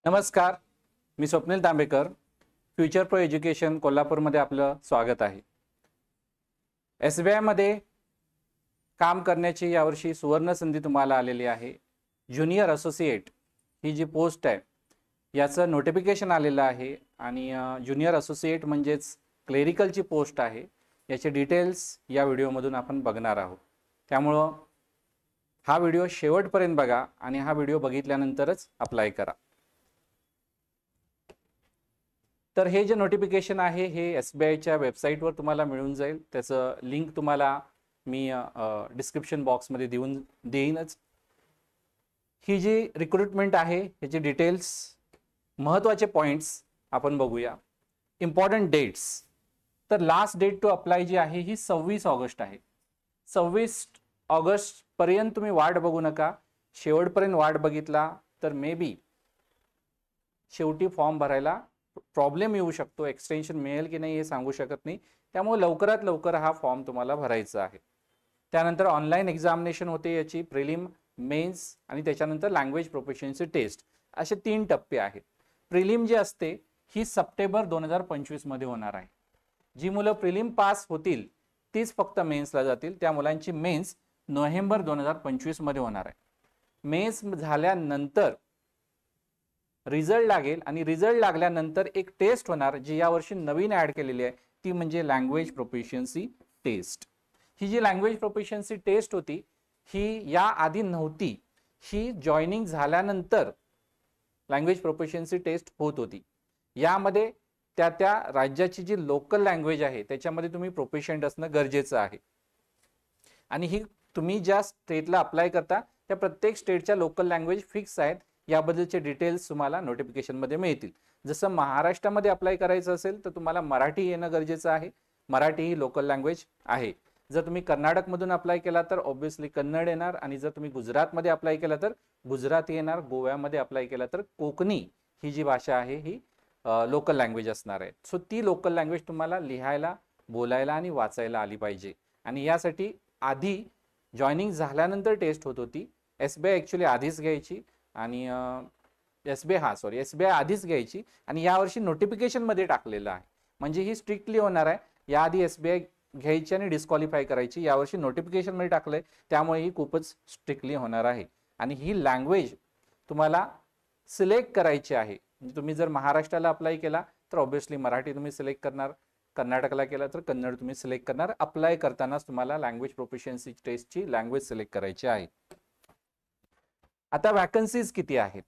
नमस्कार, मी Swapnil Tambekar. Future pro education कोल्हापूरमध्ये आपलं स्वागत आहे. SBI मध्ये काम करण्याची यावर्षी सुवर्ण संधी तुम्हाला आलेली आहे. ज्युनियर असोसिएट ही जी पोस्ट आहे याचं नोटिफिकेशन आलेलं आहे आणि ज्युनियर असोसिएट म्हणजेच क्लेरिकलची पोस्ट आहे. याचे डिटेल्स या व्हिडिओमधून आपण बघणार आहोत. त्यामुळं हा व्हिडिओ शेवटपर्यंत बघा आणि हा व्हिडिओ बघितल्यानंतरच अप्लाय करा. तर हे जे नोटिफिकेशन आहे हे SBIच्या वेबसाईटवर तुम्हाला मिळून जाईल. त्याचं लिंक तुम्हाला मी डिस्क्रिप्शन बॉक्समध्ये देईनच. ही जी रिक्रुटमेंट आहे ह्याचे डिटेल्स, महत्त्वाचे पॉईंट्स आपण बघूया. Important dates. तर लास्ट डेट टू अप्लाय जी आहे ही 26 ऑगस्ट आहे. 26 ऑगस्टपर्यंत तुम्ही वाट बघू नका. शेवटपर्यंत वाट बघितला तर मे बी शेवटी फॉर्म भरायला प्रॉब्लेम येऊ शकतो. एक्सटेन्शन मिळेल की नाही हे सांगू शकत नाही. त्यामुळे लवकरात लवकर हा फॉर्म तुम्हाला भरायचा आहे. त्यानंतर ऑनलाईन एक्झामिनेशन होते, याची प्रिलिम, मेन्स आणि त्याच्यानंतर लँग्वेज प्रोफिशियन्सी टेस्ट, असे 3 टप्पे आहेत. प्रिलिम जी असते ही सप्टेंबर 2025 मध्ये होणार आहे. जी मुलं प्रिलिम पास होतील तीच फक्त मेन्सला जातील. त्या मुलांची मेन्स नोव्हेंबर 2025 मध्ये होणार आहे. मेन्स झाल्यानंतर रिझल्ट लागेल आणि रिझल्ट लागल्यानंतर एक टेस्ट होणार जी यावर्षी नवीन ऍड केलेली आहे, ती म्हणजे लँग्वेज प्रोफिशियन्सी टेस्ट. ही जी लँग्वेज प्रोफिशियन्सी टेस्ट होती ही या आधी नव्हती. ही जॉईनिंग झाल्यानंतर लँग्वेज प्रोफिशियन्सी टेस्ट होत होती. यामध्ये त्या राज्याची जी लोकल लँग्वेज आहे त्याच्यामध्ये तुम्ही प्रोफिशियंट असणं गरजेचं आहे. आणि ही तुम्ही ज्या स्टेटला अप्लाय करता त्या प्रत्येक स्टेटच्या लोकल लँग्वेज फिक्स आहेत. याबद्दलचे डिटेल्स तुम्हाला नोटिफिकेशनमध्ये मिळतील. जसं महाराष्ट्रामध्ये अप्लाय करायचं असेल तर तुम्हाला मराठी येणं गरजेचं आहे. मराठी ही लोकल लँग्वेज आहे. जर तुम्ही कर्नाटकमधून अप्लाय केला तर ऑब्व्हियसली कन्नड येणार, आणि जर तुम्ही गुजरातमध्ये अप्लाय केला तर गुजराती येणार. गोव्यामध्ये अप्लाय केला तर कोकणी ही जी भाषा आहे ही लोकल लँग्वेज असणार आहे. सो ती लोकल लँग्वेज तुम्हाला लिहायला, बोलायला आणि वाचायला आली पाहिजे. आणि यासाठी आधी जॉईनिंग झाल्यानंतर टेस्ट होत होती. SBI ॲक्च्युली आधीच घ्यायची आणि SBI आधीच घ्यायची आणि यावर्षी नोटिफिकेशनमध्ये टाकलेलं आहे. म्हणजे ही स्ट्रिक्टली होणार आहे. याआधी SBI घ्यायची आणि डिस्क्वालिफाय करायची. यावर्षी नोटिफिकेशनमध्ये टाकलंय त्यामुळे ही खूपच स्ट्रिक्टली होणार आहे. आणि ही लँग्वेज तुम्हाला सिलेक्ट करायची आहे. म्हणजे तुम्ही जर महाराष्ट्राला अप्लाय केला तर ऑब्व्हियसली मराठी तुम्ही सिलेक्ट करणार. कर्नाटकला केला तर कन्नड तुम्ही सिलेक्ट करणार. अप्लाय करतानाच तुम्हाला लँग्वेज प्रोफिशियन्सी टेस्टची लँग्वेज सिलेक्ट करायची आहे. आता वॅकन्सीज किती आहेत?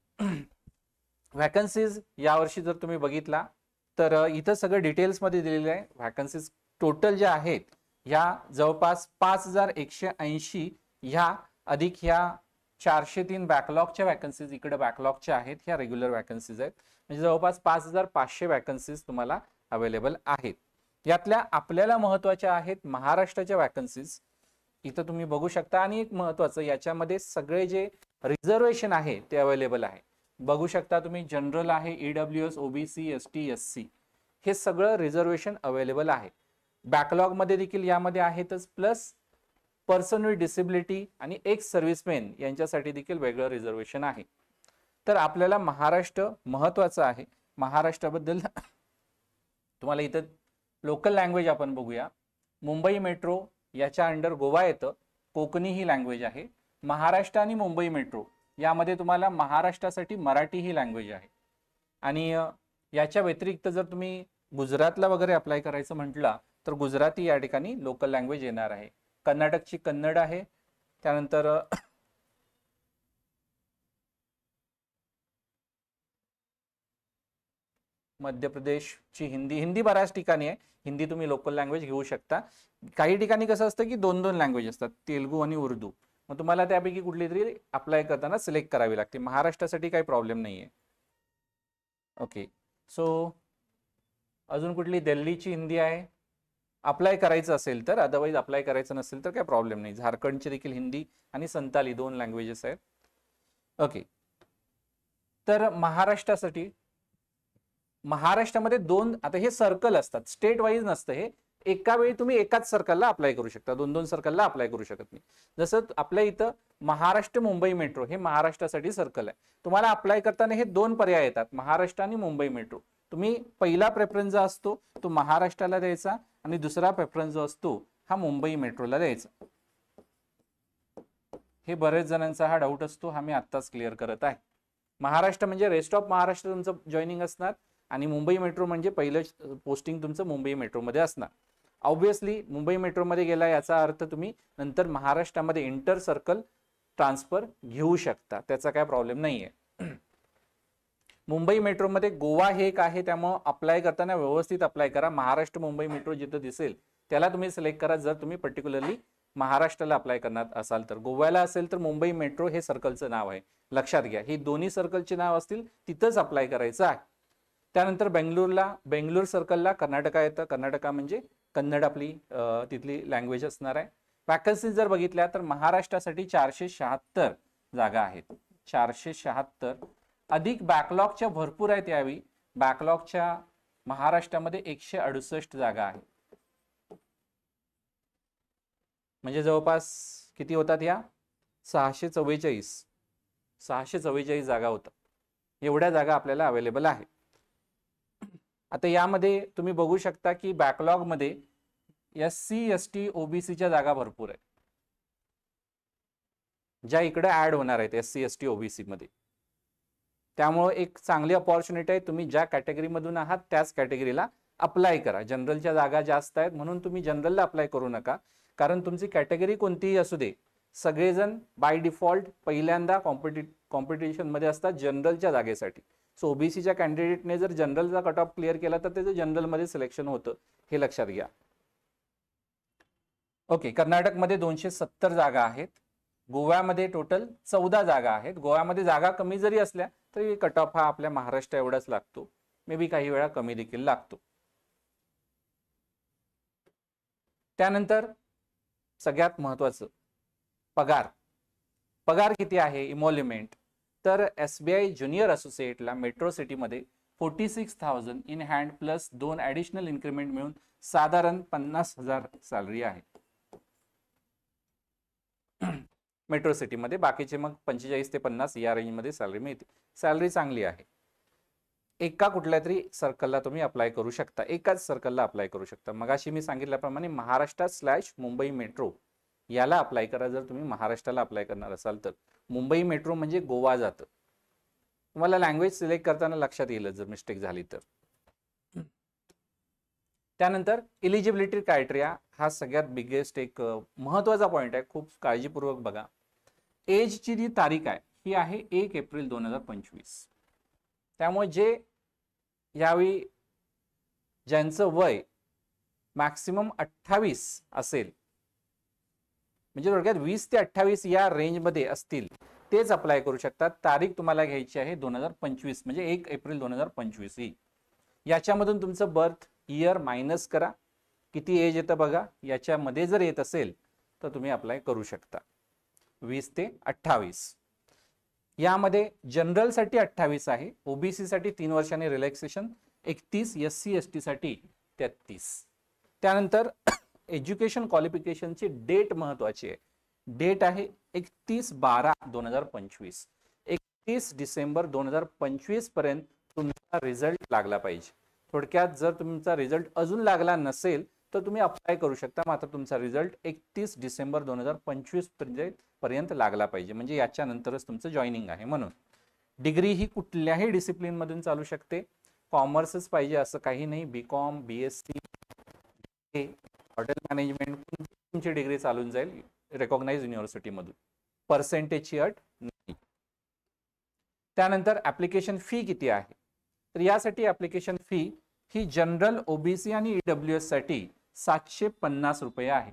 वॅकन्सीज यावर्षी जर तुम्ही बघितला तर इथं सगळं डिटेल्समध्ये दिलेलं आहे. वॅकन्सीज टोटल ज्या आहेत ह्या जवळपास 5180 ह्या अधिक ह्या 403 बॅकलॉगच्या वॅकन्सीज इकडे बॅकलॉगच्या आहेत. ह्या रेग्युलर वॅकन्सीज आहेत. म्हणजे जवळपास 5500 वॅकन्सीज तुम्हाला अवेलेबल आहेत. यातल्या आपल्याला महत्त्वाच्या आहेत महाराष्ट्राच्या वॅकन्सीज. इथं तुम्ही बघू शकता. आणि एक महत्त्वाचं, याच्यामध्ये सगळे जे रिझर्वेशन आहे ते अवेलेबल आहे. बघू शकता तुम्ही, जनरल आहे, EWS, OBC, ST, SC हे सगळं रिझर्वेशन अवेलेबल आहे. बॅकलॉग मध्ये देखील यामध्ये आहेतच. प्लस पर्सन विथ डिसेबिलिटी आणि एक्स सर्व्हिसमेन यांच्यासाठी देखील वेगळं रिझर्वेशन आहे. तर आपल्याला महाराष्ट्र महत्त्वाचं आहे. महाराष्ट्राबद्दल तुम्हाला इथं लोकल लँग्वेज आपण बघूया. मुंबई मेट्रो याच्या अंडर गोवा येतं. कोकणी ही लँग्वेज आहे. महाराष्ट्र आणि मुंबई मेट्रो यामध्ये तुम्हाला महाराष्ट्रासाठी मराठी ही लँग्वेज आहे. आणि याच्या व्यतिरिक्त जर तुम्ही गुजरातला वगैरे अप्लाय करायचं म्हटलं तर गुजराती या ठिकाणी लोकल लँग्वेज येणार आहे. कर्नाटकची कन्नड आहे. त्यानंतर मध्य प्रदेशची हिंदी बऱ्याच ठिकाणी आहे. हिंदी तुम्ही लोकल लँग्वेज घेऊ शकता. काही ठिकाणी कसं असतं की 2 लँग्वेज असतात, तेलुगू आणि उर्दू. मग तुम्हाला त्यापैकी कुठली तरी अप्लाय करताना सिलेक्ट करावी लागते. महाराष्ट्रासाठी काही प्रॉब्लेम नाही आहे. ओके. सो अजून कुठली? दिल्लीची हिंदी आहे. अप्लाय करायचं असेल तर, अदरवाईज अप्लाय करायचं नसेल तर काही प्रॉब्लेम नाही. झारखंडची देखील हिंदी आणि संताली 2 लँग्वेजेस आहेत. ओके. तर महाराष्ट्रासाठी, महाराष्ट्रामध्ये 2, आता हे सर्कल असतात, स्टेट वाईज नसतं हे. एका वेळी तुम्ही एकाच सर्कलला अप्लाय करू शकता, 2-2 सर्कलला अप्लाय करू शकत नाही. जसं आपल्या इथं महाराष्ट्र मुंबई मेट्रो हे महाराष्ट्रासाठी सर्कल आहे. तुम्हाला अप्लाय करताना हे 2 पर्याय येतात, महाराष्ट्र आणि मुंबई मेट्रो. तुम्ही पहिला प्रेफरन्स जो असतो तो महाराष्ट्राला द्यायचा आणि दुसरा प्रेफरन्स जो असतो हा मुंबई मेट्रोला द्यायचा. हे बरेच जणांचा हा डाऊट असतो, हा मी आत्ताच क्लिअर करत आहे. महाराष्ट्र म्हणजे रेस्ट ऑफ महाराष्ट्र तुमचं जॉईनिंग असणार आणि मुंबई मेट्रो म्हणजे पहिलं पोस्टिंग तुमचं मुंबई मेट्रोमध्ये असणार. ऑब्व्हियसली मुंबई मेट्रोमध्ये गेला याचा अर्थ तुम्ही नंतर महाराष्ट्रामध्ये इंटर सर्कल ट्रान्सफर घेऊ शकता, त्याचा काय प्रॉब्लेम नाही आहे. मुंबई मेट्रोमध्ये गोवा हे एक आहे, त्यामुळे अप्लाय करताना व्यवस्थित अप्लाय करा. महाराष्ट्र मुंबई मेट्रो जिथं दिसेल त्याला तुम्ही सिलेक्ट करा जर तुम्ही पर्टिक्युलरली महाराष्ट्राला अप्लाय करणार असाल तर. गोव्याला असेल तर मुंबई मेट्रो हे सर्कलचं नाव आहे, लक्षात घ्या. ही दोन्ही सर्कलचे नाव असतील तिथंच अप्लाय करायचं आहे. त्यानंतर बेंगलोर सर्कलला कर्नाटका येतं. कर्नाटका म्हणजे कन्नड आपली तिथली लँग्वेज असणार आहे. वॅकन्सी जर बघितल्या तर महाराष्ट्रासाठी 476 जागा आहेत, 476 अधिक बॅकलॉगच्या भरपूर आहेत. यावेळी बॅकलॉगच्या महाराष्ट्रामध्ये 168 जागा आहेत. म्हणजे जवळपास किती होतात या 644 जागा होतात. एवढ्या जागा आपल्याला अवेलेबल आहे. आता यामध्ये तुम्ही बघू शकता की बॅकलॉग मध्ये SC ST OBCच्या जागा भरपूर आहेत, ज्या इकडे ऍड होणार आहेत SC ST OBC मध्ये. त्यामुळे एक चांगली अपॉर्च्युनिटी आहे. तुम्ही ज्या कॅटेगरीमधून आहात त्याच कॅटेगरीला अप्लाय करा. जनरलच्या जागा जास्त आहेत म्हणून तुम्ही जनरलला अप्लाय करू नका, कारण तुमची कॅटेगरी कोणतीही असू दे, सगळेजण बाय डिफॉल्ट पहिल्यांदा कॉम्पिटिशन मध्ये असतात जनरलच्या जागेसाठी. सो ओबीसीच्या कॅन्डिडेटने जर जनरलचा कट ऑफ क्लिअर केला तर त्याचं जनरलमध्ये सिलेक्शन होतं, हे लक्षात घ्या. ओके, कर्नाटकमध्ये 270 जागा आहेत. गोव्यामध्ये टोटल 14 जागा आहेत. गोव्यामध्ये जागा कमी जरी असल्या तरी कट ऑफ हा आपल्या महाराष्ट्र एवढाच लागतो, मे बी काही वेळा कमी देखील लागतो. त्यानंतर सगळ्यात महत्वाचं पगार किती आहे, इमोल्युमेंट. तर SBI ज्युनियर असोसिएटला मेट्रो सिटीमध्ये 46,000 in hand plus 2 additional increment मिळून साधारण 50,000 सॅलरी आहे मेट्रो सिटीमध्ये. बाकीचे मग 45 ते 50 या रेंजमध्ये सॅलरी मिळते. सॅलरी चांगली आहे. एका कुठल्या तरी सर्कलला तुम्ही अप्लाय करू शकता, एकाच सर्कलला अप्लाय करू शकता. मगाशी मी सांगितल्याप्रमाणे महाराष्ट्र/मुंबई मेट्रो याला अप्लाय करा जर तुम्ही महाराष्ट्राला अप्लाय करणार असाल तर. मुंबई मेट्रो म्हणजे गोवा जातं. तुम्हाला लँग्वेज सिलेक्ट करताना लक्षात येईल जर मिस्टेक झाली तर. त्यानंतर इलिजिबिलिटी क्रायटेरिया हा सगळ्यात बिगेस्ट एक महत्वाचा पॉइंट आहे, खूप काळजीपूर्वक बघा. एजची जी तारीख आहे ही आहे 1 एप्रिल 2025. त्यामुळे जे यावेळी ज्यांचं वय मॅक्सिमम 28 असेल, म्हणजे थोडक्यात 20 ते 28 या रेंजमध्ये असतील तेच अप्लाय करू शकतात. तारीख तुम्हाला घ्यायची आहे 2025 म्हणजे 1 एप्रिल 2025 ही. याच्यामधून तुमचं बर्थ इयर मायनस करा, किती एज येतं बघा. याच्यामध्ये जर येत असेल तर तुम्ही अप्लाय करू शकता 20 ते 28. यामध्ये जनरलसाठी 28 आहे, ओबीसी साठी 3 वर्षांनी रिलॅक्सेशन 31, SC ST साठी 33. त्यानंतर एज्युकेशन क्वालिफिकेशनची डेट महत्वाची आहे. डेट आहे 31/12/2025. 31 डिसेंबर 2025 पर्यंत तुमचा रिझल्ट लागला पाहिजे. थोडक्यात जर तुमचा रिझल्ट अजून लागला नसेल तर तुम्ही अप्लाय करू शकता, मात्र तुमचा रिझल्ट 31 डिसेंबर 2025 पर्यंत लागला पाहिजे, म्हणजे याच्यानंतरच तुमचं जॉईनिंग आहे. म्हणून डिग्री ही कुठल्याही डिसिप्लिन मधून चालू शकते, कॉमर्सच पाहिजे असं काही नाही. BCom BSc हॉटेल मॅनेजमेंट तुमची डिग्री चालून जाईल रेकॉग्नाइज युनिव्हर्सिटी मधून, पर्सेंटेजची अट नाही. त्यानंतर ऍप्लिकेशन फी किती आहे, तर यासाठी ऍप्लिकेशन फी ही जनरल ओबीसी आणि EWS साठी 750 रुपये आहे,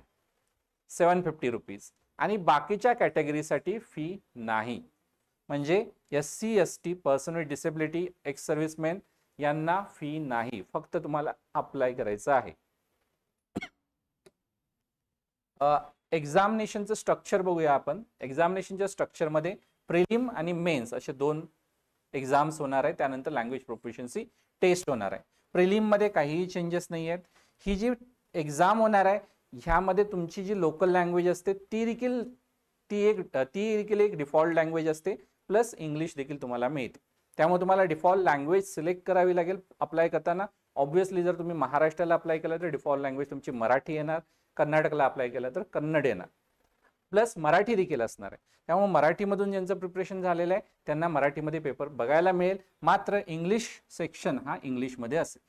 750 रुपीज. आणि बाकीच्या कॅटेगरीसाठी फी नाही, म्हणजे SC ST person with disability ex serviceman यांना फी नाही, फक्त तुम्हाला अप्लाय करायचं आहे. एक्झामिनेशनचं स्ट्रक्चर बघूया आपण. एक्झामिनेशनच्या स्ट्रक्चरमध्ये प्रिलिम आणि मेन्स असे 2 एक्झाम्स होणार आहे. त्यानंतर लँग्वेज प्रोफिशियन्सी टेस्ट होणार आहे. प्रिलिम मध्ये काहीही चेंजेस नाही आहेत. ही जी एक्झाम होणार आहे, ह्यामध्ये तुमची जी लोकल लँग्वेज असते ती देखील एक डिफॉल्ट लँग्वेज असते, प्लस इंग्लिश देखील तुम्हाला मिळते. त्यामुळे तुम्हाला डिफॉल्ट लँग्वेज सिलेक्ट करावी लागेल अप्लाय करताना. ऑब्व्हियसली जर तुम्ही महाराष्ट्राला अप्लाय केलं तर डिफॉल्ट लँग्वेज तुमची मराठी येणार, कर्नाटकला अप्लाय केलं तर कन्नड येणार, प्लस मराठी देखील असणार आहे. त्यामुळे मराठीमधून ज्यांचं प्रिपरेशन झालेलं आहे त्यांना मराठीमध्ये पेपर बघायला मिळेल, मात्र इंग्लिश सेक्शन हा इंग्लिशमध्ये असेल.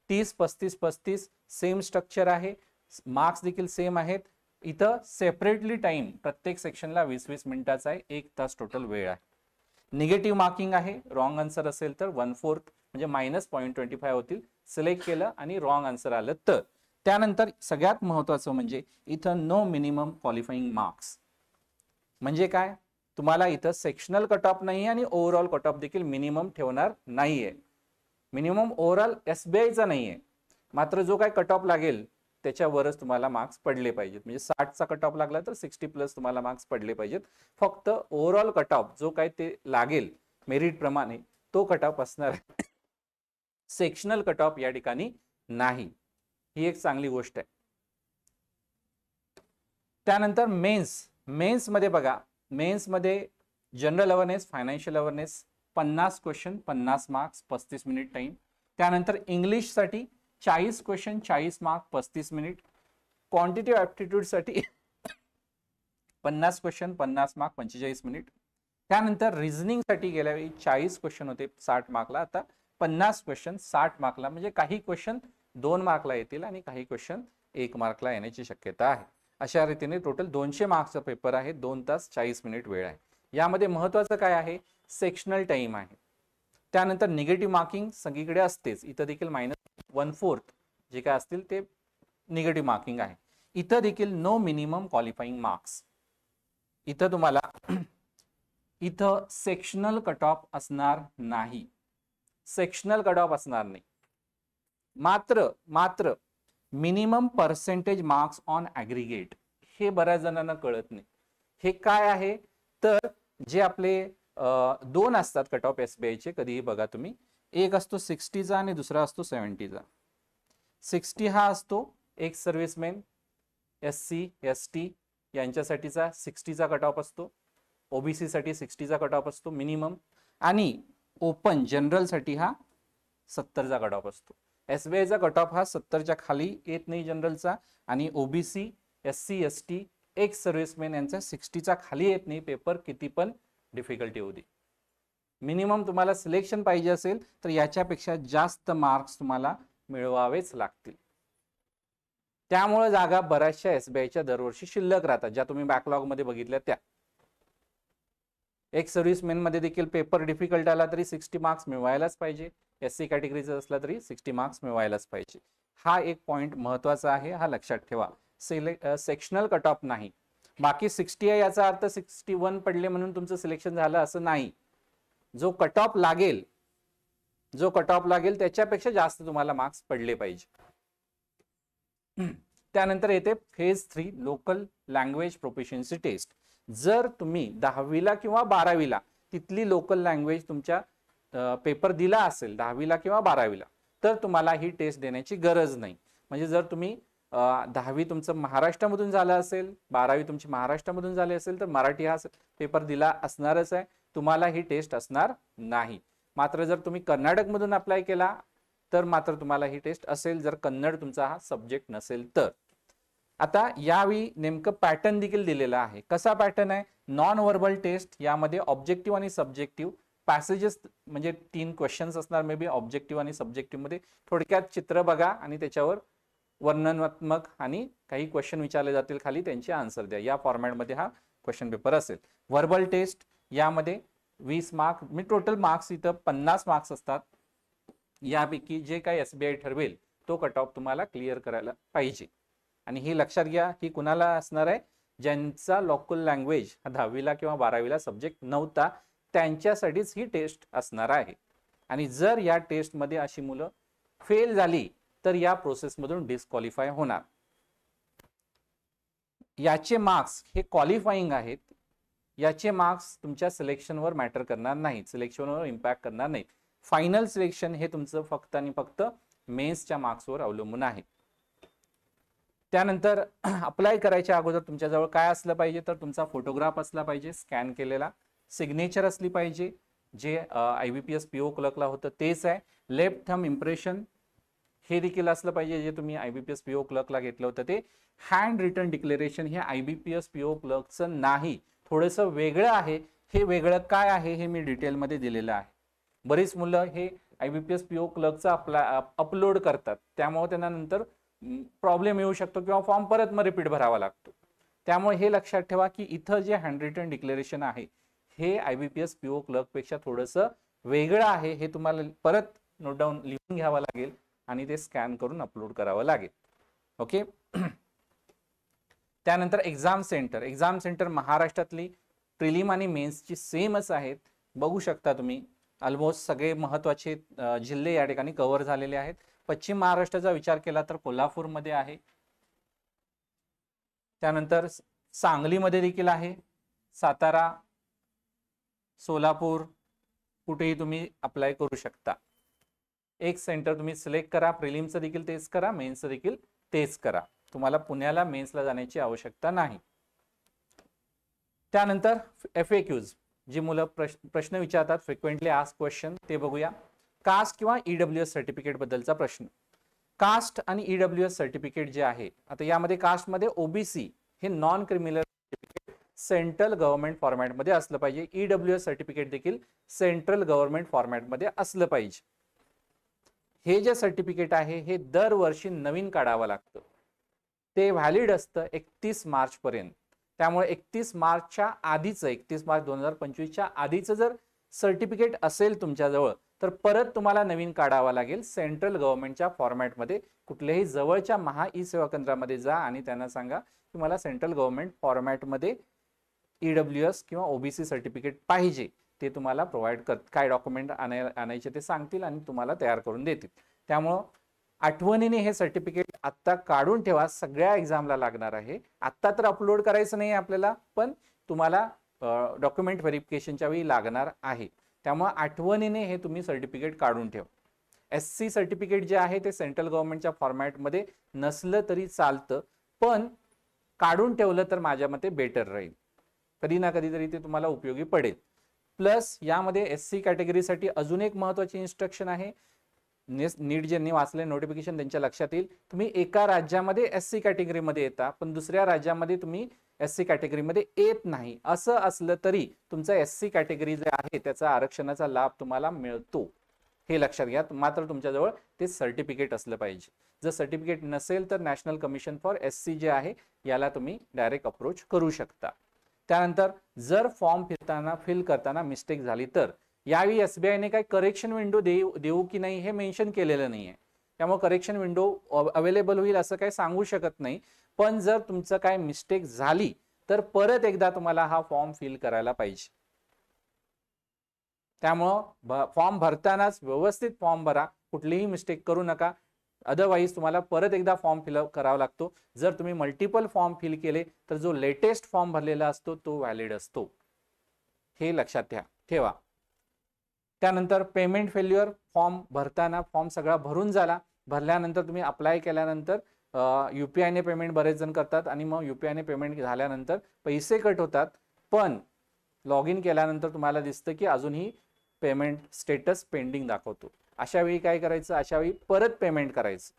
30-35-35 सेम स्ट्रक्चर आहे, मार्क्स देखील सेम आहेत. इथं सेपरेटली टाइम प्रत्येक सेक्शनला 20-20 मिनिटाचा आहे, 1 तास टोटल वेळ आहे. निगेटिव्ह मार्किंग आहे, रॉंग आन्सर असेल तर 1/4 म्हणजे -0.25 होतील, सिलेक्ट केलं आणि रॉंग आन्सर आलं तर. त्यानंतर सगळ्यात महत्त्वाचं म्हणजे इथं नो मिनिमम क्वालिफाईंग मार्क्स. म्हणजे काय, तुम्हाला इथं सेक्शनल कट ऑफ नाही आणि ओव्हरऑल कट ऑफ देखील मिनिमम ठेवणार नाहीये. मिनिमम ओव्हरऑल एसबीआयचा नाहीये, मात्र जो काय कट ऑफ लागेल त्याच्यावरच तुम्हाला मार्क्स पडले पाहिजेत. म्हणजे 60चा कट ऑफ लागला तर 60+ तुम्हाला मार्क्स पडले पाहिजेत. फक्त ओव्हरऑल कट ऑफ जो काय ते लागेल मेरिट प्रमाणे तो कट ऑफ असणार आहे, सेक्शनल कट ऑफ या ठिकाणी नाही. ही एक चांगली गोष्ट आहे. त्यानंतर मेन्स मध्ये बघा, मेन्स मध्ये general awareness, financial awareness 50 question 50 marks 35 minute time. त्यानंतर इंग्लिश साठी 40 question 40 mark 35 minute. Quantitative aptitude साठी 50 क्वेश्चन 50 मार्क 45 मिनिट. त्यानंतर रिझनिंग साठी गेल्या वेळी 40 क्वेश्चन होते 60 मार्कला, आता 50 क्वेश्चन 60 मार्कला. म्हणजे काही क्वेश्चन 2 मार्कला येतील आणि काही क्वेश्चन 1 मार्कला येण्याची शक्यता आहे. अशा रीतीने टोटल 200 मार्क्सचा पेपर आहे, 2 तास 40 मिनिट वेळ आहे. यामध्ये महत्त्वाचं काय आहे, सेक्शनल टाइम आहे. त्यानंतर निगेटिव्ह मार्किंग सगळीकडे असतेच, इथं देखील -1/4 जे काय असतील ते निगेटिव्ह मार्किंग आहे. इथं देखील नो मिनिमम क्वालिफाईंग मार्क्स. इथं तुम्हाला इथं सेक्शनल कट ऑफ असणार नाही, सेक्शनल कट ऑफ असणार नाही. मात्र minimum percentage marks on aggregate. हे बऱ्याच जणांना कळत नाही. हे काय आहे तर जे आपले 2 असतात कट ऑफ एसबीआयचे, कधीही बघा तुम्ही. एक असतो 60चा आणि दुसरा असतो 70चा. 60 हा असतो एक सर्व्हिसमॅन, SC ST यांच्यासाठीचा 60चा कट ऑफ असतो. ओबीसी साठी 60चा कट ऑफ असतो मिनिमम, आणि ओपन जनरल साठी हा 70चा कट ऑफ असतो. एसबीआयचा कट ऑफ हा 70च्या खाली येत नाही जनरलचा, आणि ओबीसी SC ST एक सर्व्हिसमॅन यांचा 60चा खाली येत नाही, पेपर किती पण डिफिकल्टी होती. मिनिमम तुम्हाला सिलेक्शन पाहिजे असेल तर याच्यापेक्षा जास्त मार्क्स तुम्हाला मिळवावेच लागतील. त्यामुळे जागा बऱ्याचशा एसबीआयच्या दरवर्षी शिल्लक राहतात, ज्या तुम्ही बॅकलॉग मध्ये बघितल्या त्या. एक सर्व्हिसमॅन मध्ये देखील पेपर डिफिकल्ट आला तरी 60 मार्क्स मिळवायलाच पाहिजे, SC कॅटेगरीचा असला तरी 60 मार्क्स मिळवायलाच पाहिजे. हा एक पॉइंट महत्वाचा आहे, हा लक्षात ठेवा. सेक्शनल कट ऑफ नाही. बाकी 60 आहे याचा अर्थ 61 पडले म्हणून तुमचं सिलेक्शन झालं असं नाही. जो कट ऑफ लागेल त्याच्यापेक्षा जास्त तुम्हाला मार्क्स पडले पाहिजे. त्यानंतर येते phase 3 local language proficiency test. जर तुम्ही 10वीला किंवा 12वीला तिथली लोकल लँग्वेज तुमच्या पेपर दिला असेल 10वीला किंवा 12वीला, तर तुम्हाला ही टेस्ट देण्याची गरज नाही. म्हणजे जर तुम्ही 10वी तुमचं महाराष्ट्रामधून झालं असेल, 12वी तुमची महाराष्ट्रामधून झाली असेल तर मराठी हा पेपर दिला असणारच आहे, तुम्हाला ही टेस्ट असणार नाही. मात्र जर तुम्ही कर्नाटकमधून अप्लाय केला तर मात्र तुम्हाला ही टेस्ट असेल, जर कन्नड तुमचा हा सब्जेक्ट नसेल तर. आता यावेळी नेमकं पॅटर्न देखील दिलेला आहे. कसा पॅटर्न आहे, नॉन व्हर्बल टेस्ट. यामध्ये ऑब्जेक्टिव्ह आणि सब्जेक्टिव्ह पॅसेजेस म्हणजे 3 क्वेश्चन्स असणार, मे बी ऑब्जेक्टिव्ह आणि सब्जेक्टिव्ह मध्ये. थोडक्यात चित्र बघा आणि त्याच्यावर वर्णनात्मक आणि काही क्वेश्चन विचारले जातील खाली, त्यांचे आन्सर द्या. या फॉर्मॅटमध्ये हा क्वेश्चन पेपर असेल. व्हर्बल टेस्ट यामध्ये 20 मार्क मी टोटल मार्क्स इथं 50 मार्क्स असतात. यापैकी जे काही एसबीआय ठरवेल तो कट ऑफ तुम्हाला क्लिअर करायला पाहिजे. आणि हे लक्षात घ्या, ही कुणाला असणार आहे, ज्यांचा लोकल लँग्वेज 10वीला किंवा 12वीला सब्जेक्ट नव्हता त्यांच्यासाठीच ही टेस्ट असणार आहे. आणि जर या टेस्टमध्ये अशी मुलं फेल झाली तर या प्रोसेसमधून डिस्क्वालिफाय होणार. याचे मार्क्स हे क्वालिफाईंग आहेत, याचे मार्क्स तुमच्या सिलेक्शनवर मॅटर करणार नाहीत, सिलेक्शनवर इम्पॅक्ट करणार नाहीत. फायनल सिलेक्शन हे तुमचं फक्त आणि फक्त मेन्सच्या मार्क्सवर अवलंबून आहे. त्यानंतर अप्लाय करायच्या अगोदर तुमच्याजवळ काय असलं पाहिजे, तर तुमचा फोटोग्राफ असला पाहिजे स्कॅन केलेला, सिग्नेचर असली पाहिजे, जे IBPS PO क्लर्कला होतं तेच आहे, लेफ्ट थंब इम्प्रेशन हे देखील असलं पाहिजे जे तुम्ही IBPS PO क्लर्कला घेतलं होतं ते. हँड रिटन डिक्लेरेशन हे IBPS PO क्लर्कचं नाही, थोडंसं वेगळं आहे. हे वेगळं काय आहे हे मी डिटेलमध्ये दिलेलं आहे. बरीच मुलं हे IBPS PO क्लर्कचा अपलोड करतात, त्यामुळे त्यांना नंतर प्रॉब्लेम येऊ शकतो किंवा फॉर्म परत मग रिपीट भरावा लागतो. त्यामुळे हे लक्षात ठेवा की इथं जे हँड रिटन डिक्लेरेशन आहे हे IBPS PO क्लर्कपेक्षा थोडंसं वेगळं आहे. हे तुम्हाला परत नोट डाऊन लिहून घ्यावं लागेल आणि ते स्कॅन करून अपलोड करावं लागेल. ओके. त्यानंतर एक्झाम सेंटर महाराष्ट्रातली प्रिलिम आणि मेन्सची सेमच आहेत. बघू शकता तुम्ही ऑलमोस्ट सगळे महत्वाचे जिल्हे या ठिकाणी कव्हर झालेले आहेत. पश्चिम महाराष्ट्राचा विचार केला तर कोल्हापूरमध्ये आहे, त्यानंतर सांगलीमध्ये देखील आहे, सातारा, सोलापूर, कुठेही तुम्ही अप्लाय करू शकता. एक सेंटर तुम्ही सिलेक्ट करा, प्रिलिमचं देखील तेच करा, मेन्सचं देखील तेच करा. तुम्हाला पुण्याला मेन्सला जाण्याची आवश्यकता नाही. त्यानंतर FAQs, जी मुलं प्रश्न विचारतात, फ्रिक्वेंटली आस्क्ड क्वेश्चन, ते बघूया. कास्ट किंवा EWS सर्टिफिकेट बद्दलचा प्रश्न. कास्ट आणि EWS सर्टिफिकेट जे आहे, आता यामध्ये कास्टमध्ये OBC हे non criminal certificate central government फॉर्मॅटमध्ये असलं पाहिजे. EWS सर्टिफिकेट देखील सेंट्रल गव्हर्नमेंट फॉर्मॅटमध्ये असलं पाहिजे. हे जे सर्टिफिकेट आहे हे दरवर्षी नवीन काढावं लागतं. ते व्हॅलिड असतं 31 मार्च पर्यंत. त्यामुळे 31 मार्चच्या आधीचं, 31 मार्च 2025च्या आधीचं जर सर्टिफिकेट असेल तुमच्याजवळ तर परत तुम्हाला नवीन काढावा लागेल सेंट्रल गव्हर्नमेंटच्या फॉर्मॅटमध्ये. कुठल्याही जवळच्या महा ई सेवा केंद्रामध्ये जा आणि त्यांना सांगा की मला सेंट्रल गव्हर्नमेंट फॉर्मॅटमध्ये EWS किंवा OBC सर्टिफिकेट पाहिजे. ते तुम्हाला प्रोव्हाइड काय डॉक्युमेंट आणायचे ते सांगतील आणि तुम्हाला तयार करून देतील. त्यामुळं आठवणीने हे सर्टिफिकेट आत्ता काढून ठेवा, सगळ्या एक्झामला लागणार आहे. आत्ता तर अपलोड करायचं नाही आपल्याला, पण तुम्हाला डॉक्युमेंट व्हेरिफिकेशनच्या वेळी लागणार आहे. त्यामुळे आठवणीने हे तुम्ही सर्टिफिकेट काढून ठेवा. SC सर्टिफिकेट जे आहे ते सेंट्रल गव्हर्नमेंटच्या फॉर्मॅटमध्ये नसलं तरी चालतं, पण काढून ठेवलं तर माझ्या मते बेटर राहील. कधी ना कधीतरी ते तुम्हाला उपयोगी पडेल. प्लस यामध्ये SC कॅटेगरीसाठी अजून एक महत्वाची इन्स्ट्रक्शन आहे. नीट ज्यांनी वाचले नोटिफिकेशन त्यांच्या लक्षात येईल. तुम्ही एका राज्यामध्ये SC कॅटेगरीमध्ये येता पण दुसऱ्या राज्यामध्ये तुम्ही SC कॅटेगरीमध्ये येत नाही, असं असलं तरी तुमचा SC कॅटेगरी जे आहे त्याचा आरक्षणाचा लाभ तुम्हाला मिळतो. हे लक्षात घ्या. मात्र तुमच्याजवळ ते सर्टिफिकेट असलं पाहिजे. जर सर्टिफिकेट नसेल तर नॅशनल कमिशन फॉर SC जे आहे याला तुम्ही डायरेक्ट अप्रोच करू शकता. त्यानंतर जर फॉर्म फिल करताना मिस्टेक झाली तर यावेळी SBIने काही करेक्शन विंडो देऊ की नाही हे मेन्शन केलेलं नाहीये. त्यामुळे करेक्शन विंडो अवेलेबल होईल असं काही सांगू शकत नाही. पण जर तुमचं काय मिस्टेक झाली तर परत एकदा तुम्हाला हा फॉर्म फिल करायला पाहिजे. त्यामुळं फॉर्म भरतानाच व्यवस्थित फॉर्म भरा, कुठलीही मिस्टेक करू नका. अदरवाईज तुम्हाला परत एकदा फॉर्म फिलअप करावा लागतो. जर तुम्ही मल्टिपल फॉर्म फिल केले तर जो लेटेस्ट फॉर्म भरलेला असतो तो व्हॅलिड असतो. हे लक्षात ठेवा. त्यानंतर पेमेंट फेल्युअर, फॉर्म भरताना फॉर्म सगळा भरून झाला, भरल्यानंतर तुम्ही अप्लाय केल्यानंतर UPIने पेमेंट बरेच जण करतात आणि मग UPIने पेमेंट झाल्यानंतर पैसे कट होतात, पण लॉग इन केल्यानंतर तुम्हाला दिसतं की अजूनही पेमेंट स्टेटस पेंडिंग दाखवतो. अशा वेळी काय करायचं, अशा वेळी परत पेमेंट करायचं.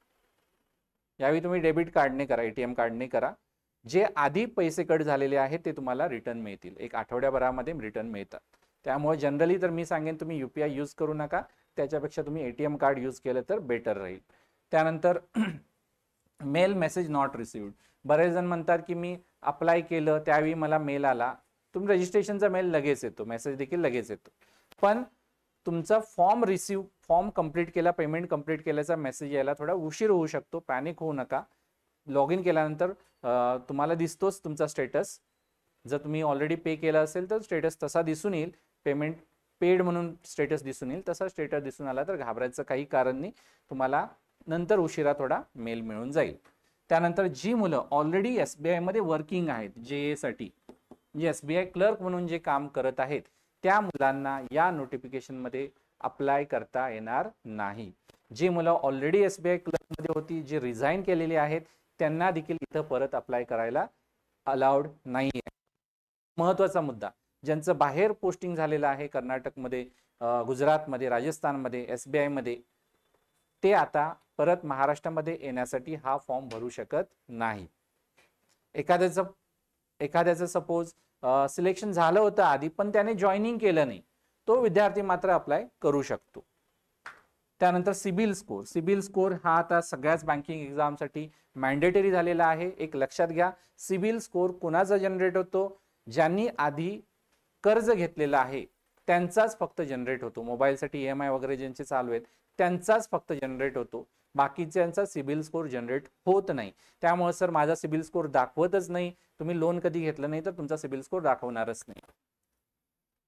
यावेळी तुम्ही डेबिट कार्डने करा, ATM कार्डने करा. जे आधी पैसे कट झालेले आहेत ते तुम्हाला रिटर्न मिळतील, एक आठवड्याभरामध्ये रिटर्न मिळतात. त्यामुळे जनरली तर मी सांगेन तुम्ही UPI यूज करू नका, त्याच्यापेक्षा तुम्ही ATM कार्ड यूज केलं तर बेटर राहील. त्यानंतर मेल मेसेज नॉट रिसिव्ड. बरेच जण म्हणतात की मी अप्लाय केलं त्यावेळी मला मेल आला. तुम्ही रजिस्ट्रेशनचा मेल लगेच येतो, मेसेज देखील लगेच येतो, पण तुमचा फॉर्म कंप्लीट केला, पेमेंट कंप्लीट केल्याचा मेसेज यायला थोडा उशीर होऊ शकतो. पॅनिक होऊ नका. लॉग इन केल्यानंतर तुम्हाला दिसतोच तुमचा स्टेटस. जर तुम्ही ऑलरेडी पे केलं असेल तर स्टेटस तसा दिसून येईल, पेमेंट पेड म्हणून स्टेटस दिसून येईल. तसा स्टेटस दिसून आला तर घाबरायचं काही कारण नाही, तुम्हाला नंतर उशिरा थोडा मेल मिळून जाईल. त्यानंतर जी मुलं ऑलरेडी SBI मध्ये वर्किंग आहेत, JA साठी म्हणजे SBI क्लर्क म्हणून जे काम करत आहेत, त्या मुलांना या नोटिफिकेशन मध्ये अप्लाय करता येणार नाही. जी मुलं ऑलरेडी SBI क्लर्क मध्ये होती, जे रिझाईन केलेली आहेत, त्यांना देखील इथं परत अप्लाय करायला अलाउड नाही आहे. महत्वाचा मुद्दा, ज्यांचं बाहेर पोस्टिंग झालेलं आहे कर्नाटकमध्ये, गुजरातमध्ये, राजस्थानमध्ये, SBI मध्ये, ते आता परत महाराष्ट्रामध्ये येण्यासाठी हा फॉर्म भरू शकत नाही. एखाद्याचं सपोज सिलेक्शन झालं होतं आधी पण त्याने जॉईनिंग केलं नाही, तो विद्यार्थी मात्र अप्लाय करू शकतो. त्यानंतर सिबिल स्कोर हा आता सगळ्याच बँकिंग एक्झामसाठी मॅन्डेटरी झालेला आहे. एक लक्षात घ्या, सिबिल स्कोर कोणाचा जनरेट होतो, ज्यांनी आधी कर्ज घेतलेलं आहे त्यांचाच फक्त जनरेट होतो. मोबाईलसाठी EMI वगैरे ज्यांचे चालू आहेत त्यांचाच फक्त जनरेट होतो, बाकीच्यांचा सिबिल स्कोर जनरेट होत नाही. त्यामुळे सर माझा सिबिल स्कोर दाखवतच नाही, तुम्ही लोन कधी घेतलं नाही तर तुमचा सिबिल स्कोर दाखवणारच नाही.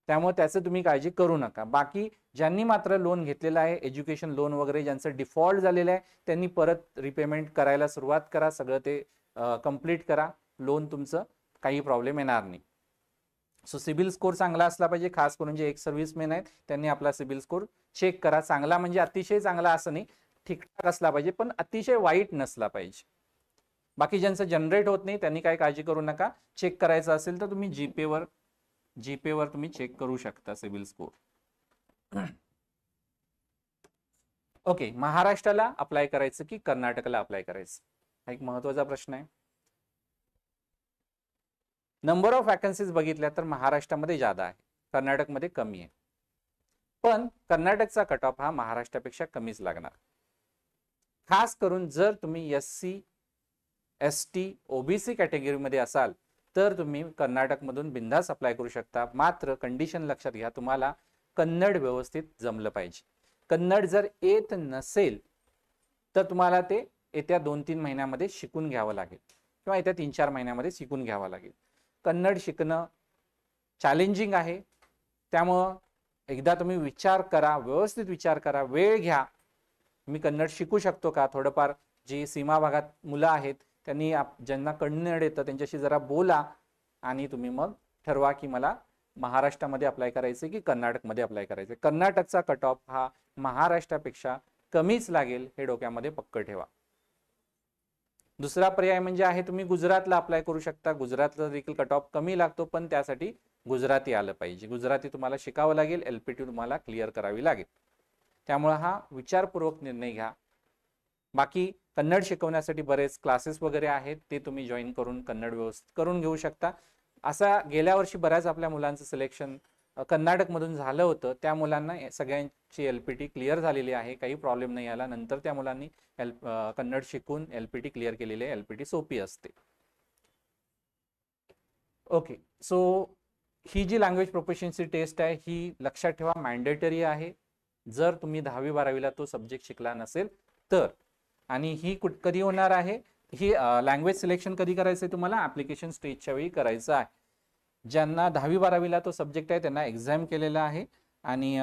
त्यामुळे त्याचं तुम्ही काळजी करू नका. बाकी ज्यांनी मात्र लोन घेतलेलं आहे, एज्युकेशन लोन वगैरे ज्यांचं डिफॉल्ट झालेलं आहे, त्यांनी परत रिपेमेंट करायला सुरुवात करा, सगळं ते कंप्लीट करा, लोन तुमचं काही प्रॉब्लेम येणार नाही. सो सिबिल स्कोर चांगला असला पाहिजे. खास करून जे एक सर्व्हिसमॅन आहेत त्यांनी आपला सिबिल स्कोर चेक करा. चांगला म्हणजे अतिशय चांगला असं नाही, ठीकठाक असला पाहिजे, पण अतिशय वाईट नसला पाहिजे. बाकी ज्यांचं जनरेट होत नाही त्यांनी काय काळजी करू नका. चेक करायचं असेल तर तुम्ही जीपेवर तुम्ही चेक करू शकता सिबिल स्कोर. ओके, महाराष्ट्राला अप्लाय करायचं की कर्नाटकला अप्लाय करायचं, हा एक महत्वाचा प्रश्न आहे. नंबर ऑफ वॅकन्सीज बघितल्या तर महाराष्ट्रामध्ये जादा आहे, कर्नाटकमध्ये कमी आहे. पण कर्नाटकचा कट ऑफ हा महाराष्ट्रापेक्षा कमीच लागणार. खास करून जर तुम्ही SC ST OBC कॅटेगरीमध्ये असाल तर तुम्ही कर्नाटकमधून बिंदास अप्लाय करू शकता. मात्र कंडिशन लक्षात घ्या, तुम्हाला कन्नड व्यवस्थित जमलं पाहिजे. कन्नड जर येत नसेल तर तुम्हाला ते येत्या 2-3 महिन्यामध्ये शिकून घ्यावं लागेल किंवा येत्या 3-4 महिन्यामध्ये शिकून घ्यावं लागेल. कन्नड शिकणं चॅलेंजिंग आहे, त्यामुळं एकदा तुम्ही विचार करा, व्यवस्थित विचार करा, वेळ घ्या. मी कन्नड शिकू शकतो का, थोडंफार जी सीमा भागात मुलं आहेत त्यांनी ज्यांना कन्नड येतं त्यांच्याशी जरा बोला आणि तुम्ही मग ठरवा की मला महाराष्ट्रामध्ये अप्लाय करायचे की कर्नाटकमध्ये अप्लाय करायचे. कर्नाटकचा कट ऑफ हा महाराष्ट्रापेक्षा कमीच लागेल, हे डोक्यामध्ये पक्क ठेवा. दुसरा पर्याय म्हणजे आहे तुम्ही गुजरातला अप्लाय करू शकता. गुजरातला देखील कट ऑफ कमी लागतो, पण त्यासाठी गुजराती आलं पाहिजे. गुजराती तुम्हाला शिकावं लागेल, LPT तुम्हाला क्लिअर करावी लागेल. त्यामुळे हा विचारपूर्वक निर्णय घ्या. बाकी कन्नड शिकवण्यासाठी बरेच क्लासेस वगैरे आहेत, ते तुम्ही जॉईन करून कन्नड व्यवस्थित करून घेऊ शकता. असा गेल्या वर्षी बऱ्याच आपल्या मुलांचं सिलेक्शन कर्नाटकमधून झालं होतं. त्या मुलांना सगळ्यांची LPT क्लिअर झालेली आहे, काही प्रॉब्लेम नाही आला. नंतर त्या मुलांनी कन्नड शिकून LPT क्लिअर केलेली आहे. LPT सोपी असते. ओके, सो ही जी लँग्वेज प्रोफिशियन्सी टेस्ट आहे ही लक्षात ठेवा, मॅन्डेटरी आहे. जर तुम्ही 10वी-12वीला तो सब्जेक्ट शिकला नसेल तर. आणि ही कधी होणार आहे, ही लँग्वेज सिलेक्शन कधी करायचं आहे तुम्हाला, ऍप्लिकेशन स्टेजच्या वेळी करायचं आहे. ज्यांना 10वी-12वीला तो सब्जेक्ट आहे त्यांना एक्झाम केलेला आहे. आणि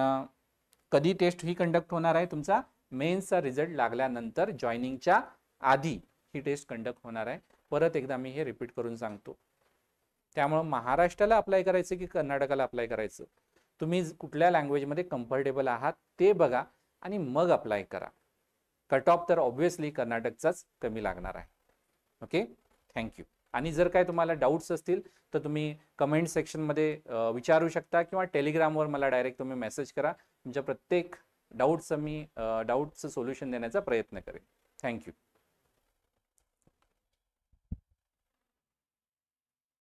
कधी टेस्ट ही कंडक्ट होणार आहे, तुमचा मेन्सचा रिझल्ट लागल्यानंतर जॉईनिंगच्या आधी ही टेस्ट कंडक्ट होणार आहे. परत एकदा मी हे रिपीट करून सांगतो. त्यामुळे महाराष्ट्राला अप्लाय करायचं की कर्नाटकाला अप्लाय करायचं, तुम्ही कुठल्या लँग्वेजमध्ये कम्फर्टेबल आहात ते बघा आणि मग अप्लाय करा. कट ऑफ तर ऑब्व्हियसली कर्नाटकचाच कमी लागणार आहे. Okay, thank you. आणि जर काय तुम्हाला डाऊट्स असतील तर तुम्ही कमेंट सेक्शनमध्ये विचारू शकता किंवा टेलिग्रामवर मला डायरेक्ट तुम्ही मेसेज करा. तुमच्या प्रत्येक डाऊटचं सोल्युशन देण्याचा प्रयत्न करेन. थँक्यू.